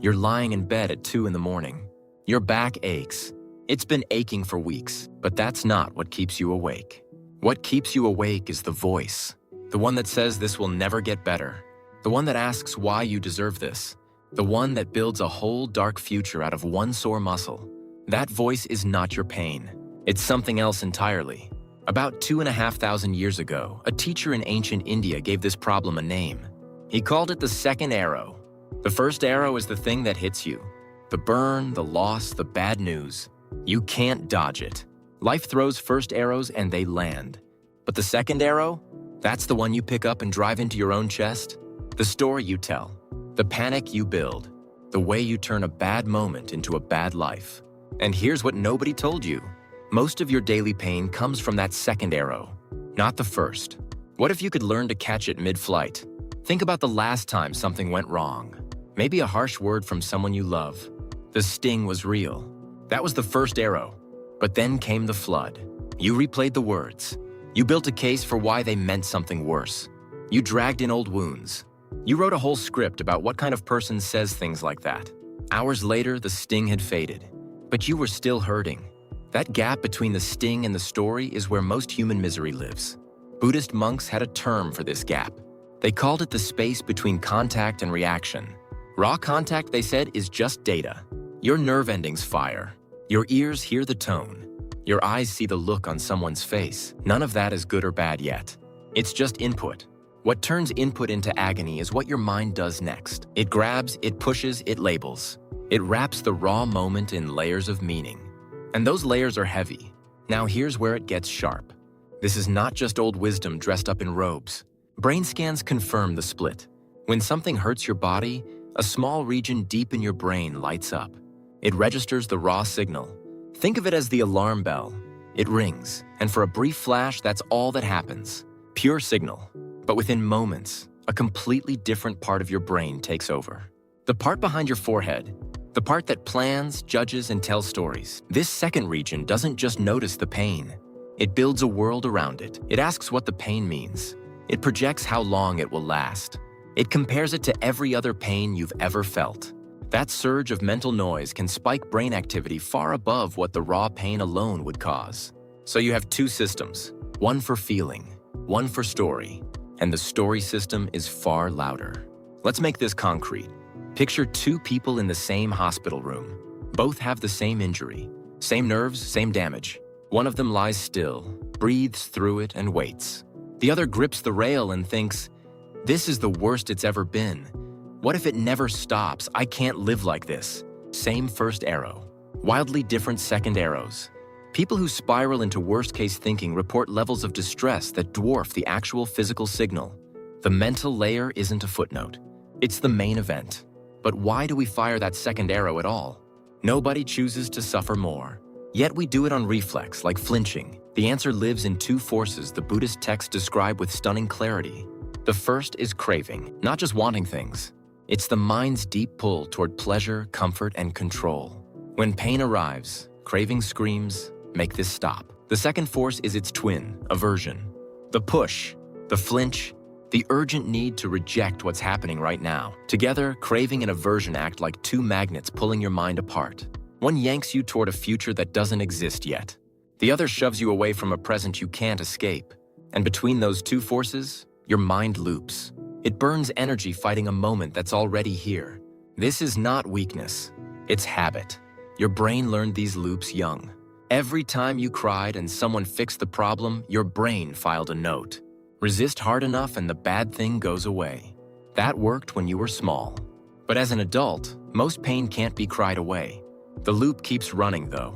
You're lying in bed at 2 in the morning. Your back aches. It's been aching for weeks, but that's not what keeps you awake. What keeps you awake is the voice. The one that says this will never get better. The one that asks why you deserve this. The one that builds a whole dark future out of one sore muscle. That voice is not your pain. It's something else entirely. About 2,500 years ago, a teacher in ancient India gave this problem a name. He called it the second arrow. The first arrow is the thing that hits you. The burn, the loss, the bad news. You can't dodge it. Life throws first arrows and they land. But the second arrow? That's the one you pick up and drive into your own chest. The story you tell. The panic you build. The way you turn a bad moment into a bad life. And here's what nobody told you. Most of your daily pain comes from that second arrow, not the first. What if you could learn to catch it mid-flight? Think about the last time something went wrong. Maybe a harsh word from someone you love. The sting was real. That was the first arrow. But then came the flood. You replayed the words. You built a case for why they meant something worse. You dragged in old wounds. You wrote a whole script about what kind of person says things like that. Hours later, the sting had faded. But you were still hurting. That gap between the sting and the story is where most human misery lives. Buddhist monks had a term for this gap. They called it the space between contact and reaction. Raw contact, they said, is just data. Your nerve endings fire. Your ears hear the tone. Your eyes see the look on someone's face. None of that is good or bad yet. It's just input. What turns input into agony is what your mind does next. It grabs, it pushes, it labels. It wraps the raw moment in layers of meaning. And those layers are heavy. Now here's where it gets sharp. This is not just old wisdom dressed up in robes. Brain scans confirm the split. When something hurts your body, a small region deep in your brain lights up. It registers the raw signal. Think of it as the alarm bell. It rings, and for a brief flash, that's all that happens. Pure signal. But within moments, a completely different part of your brain takes over. The part behind your forehead, the part that plans, judges, and tells stories. This second region doesn't just notice the pain. It builds a world around it. It asks what the pain means. It projects how long it will last. It compares it to every other pain you've ever felt. That surge of mental noise can spike brain activity far above what the raw pain alone would cause. So you have two systems, one for feeling, one for story, and the story system is far louder. Let's make this concrete. Picture two people in the same hospital room. Both have the same injury, same nerves, same damage. One of them lies still, breathes through it, and waits. The other grips the rail and thinks, "This is the worst it's ever been. What if it never stops? I can't live like this." Same first arrow, wildly different second arrows. People who spiral into worst-case thinking report levels of distress that dwarf the actual physical signal. The mental layer isn't a footnote. It's the main event. But why do we fire that second arrow at all? Nobody chooses to suffer more. Yet we do it on reflex, like flinching. The answer lives in two forces the Buddhist texts describe with stunning clarity. The first is craving, not just wanting things. It's the mind's deep pull toward pleasure, comfort, and control. When pain arrives, craving screams, "Make this stop." The second force is its twin, aversion. The push, the flinch, the urgent need to reject what's happening right now. Together, craving and aversion act like two magnets pulling your mind apart. One yanks you toward a future that doesn't exist yet. The other shoves you away from a present you can't escape. And between those two forces, your mind loops. It burns energy fighting a moment that's already here. This is not weakness, it's habit. Your brain learned these loops young. Every time you cried and someone fixed the problem, your brain filed a note. Resist hard enough and the bad thing goes away. That worked when you were small. But as an adult, most pain can't be cried away. The loop keeps running though.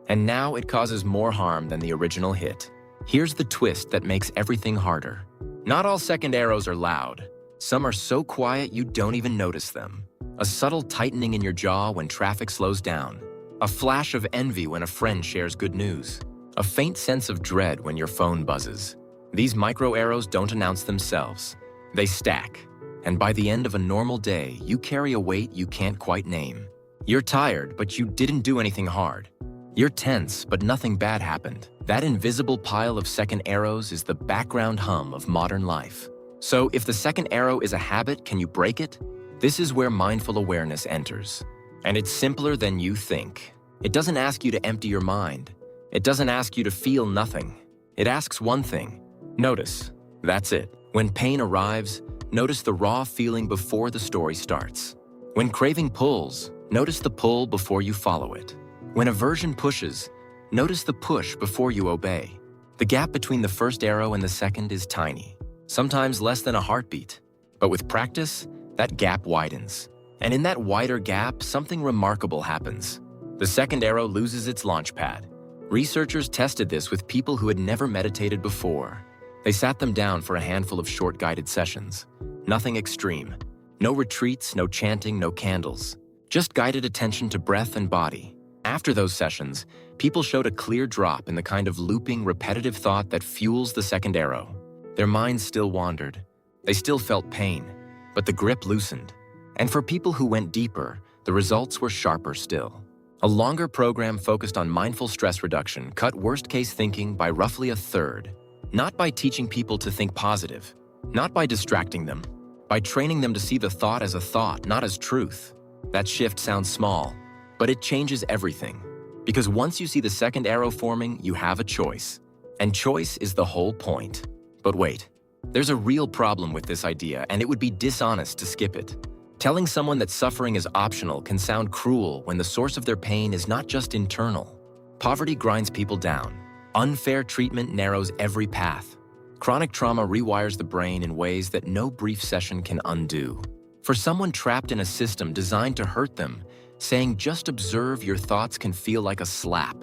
And now it causes more harm than the original hit. Here's the twist that makes everything harder. Not all second arrows are loud. Some are so quiet you don't even notice them. A subtle tightening in your jaw when traffic slows down. A flash of envy when a friend shares good news. A faint sense of dread when your phone buzzes. These micro arrows don't announce themselves. They stack. And by the end of a normal day, you carry a weight you can't quite name. You're tired, but you didn't do anything hard. You're tense, but nothing bad happened. That invisible pile of second arrows is the background hum of modern life. So if the second arrow is a habit, can you break it? This is where mindful awareness enters. And it's simpler than you think. It doesn't ask you to empty your mind. It doesn't ask you to feel nothing. It asks one thing: notice. That's it. When pain arrives, notice the raw feeling before the story starts. When craving pulls, notice the pull before you follow it. When aversion pushes, notice the push before you obey. The gap between the first arrow and the second is tiny, sometimes less than a heartbeat. But with practice, that gap widens. And in that wider gap, something remarkable happens. The second arrow loses its launch pad. Researchers tested this with people who had never meditated before. They sat them down for a handful of short guided sessions. Nothing extreme. No retreats, no chanting, no candles. Just guided attention to breath and body. After those sessions, people showed a clear drop in the kind of looping, repetitive thought that fuels the second arrow. Their minds still wandered. They still felt pain, but the grip loosened. And for people who went deeper, the results were sharper still. A longer program focused on mindful stress reduction cut worst-case thinking by roughly a third. Not by teaching people to think positive, not by distracting them, by training them to see the thought as a thought, not as truth. That shift sounds small, but it changes everything. Because once you see the second arrow forming, you have a choice. And choice is the whole point. But wait, there's a real problem with this idea, and it would be dishonest to skip it. Telling someone that suffering is optional can sound cruel when the source of their pain is not just internal. Poverty grinds people down. Unfair treatment narrows every path. Chronic trauma rewires the brain in ways that no brief session can undo. For someone trapped in a system designed to hurt them, saying just observe your thoughts can feel like a slap.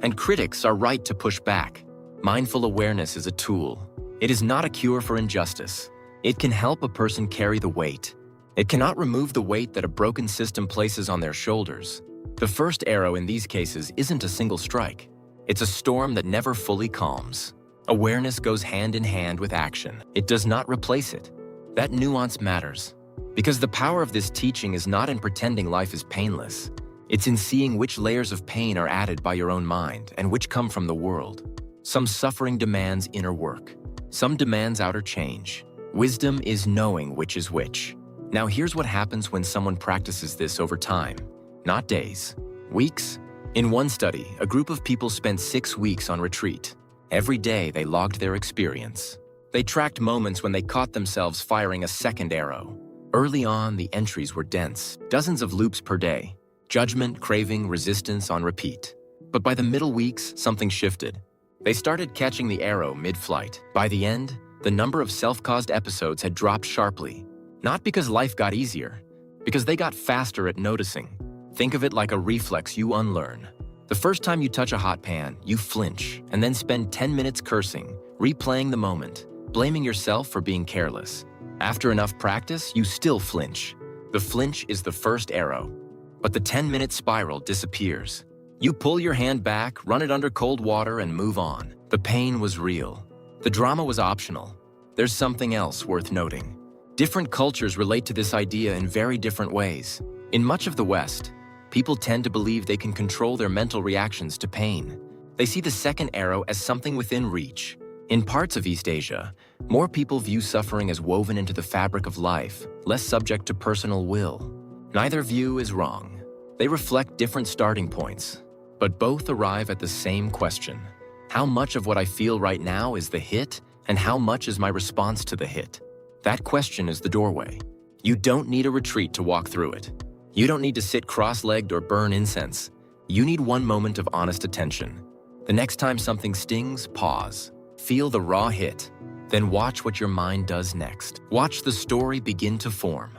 And critics are right to push back. Mindful awareness is a tool. It is not a cure for injustice. It can help a person carry the weight. It cannot remove the weight that a broken system places on their shoulders. The first arrow in these cases isn't a single strike. It's a storm that never fully calms. Awareness goes hand in hand with action. It does not replace it. That nuance matters. Because the power of this teaching is not in pretending life is painless. It's in seeing which layers of pain are added by your own mind and which come from the world. Some suffering demands inner work. Some demands outer change. Wisdom is knowing which is which. Now here's what happens when someone practices this over time. Not days, weeks. In one study, a group of people spent 6 weeks on retreat. Every day they logged their experience. They tracked moments when they caught themselves firing a second arrow. Early on, the entries were dense, dozens of loops per day. Judgment, craving, resistance on repeat. But by the middle weeks, something shifted. They started catching the arrow mid-flight. By the end, the number of self-caused episodes had dropped sharply. Not because life got easier, because they got faster at noticing. Think of it like a reflex you unlearn. The first time you touch a hot pan, you flinch, and then spend 10 minutes cursing, replaying the moment, blaming yourself for being careless. After enough practice, you still flinch. The flinch is the first arrow, but the 10-minute spiral disappears. You pull your hand back, run it under cold water, and move on. The pain was real. The drama was optional. There's something else worth noting. Different cultures relate to this idea in very different ways. In much of the West, people tend to believe they can control their mental reactions to pain. They see the second arrow as something within reach. In parts of East Asia, more people view suffering as woven into the fabric of life, less subject to personal will. Neither view is wrong. They reflect different starting points, but both arrive at the same question. How much of what I feel right now is the hit, and how much is my response to the hit? That question is the doorway. You don't need a retreat to walk through it. You don't need to sit cross-legged or burn incense. You need one moment of honest attention. The next time something stings, pause. Feel the raw hit. Then watch what your mind does next. Watch the story begin to form.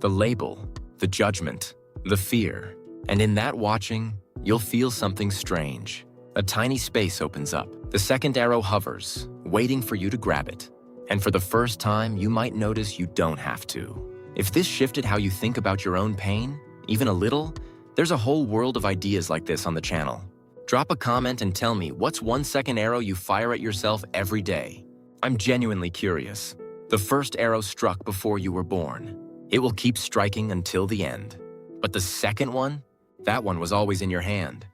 The label, the judgment, the fear. And in that watching, you'll feel something strange. A tiny space opens up. The second arrow hovers, waiting for you to grab it. And for the first time, you might notice you don't have to. If this shifted how you think about your own pain, even a little, there's a whole world of ideas like this on the channel. Drop a comment and tell me what's one second arrow you fire at yourself every day. I'm genuinely curious. The first arrow struck before you were born. It will keep striking until the end. But the second one? That one was always in your hand.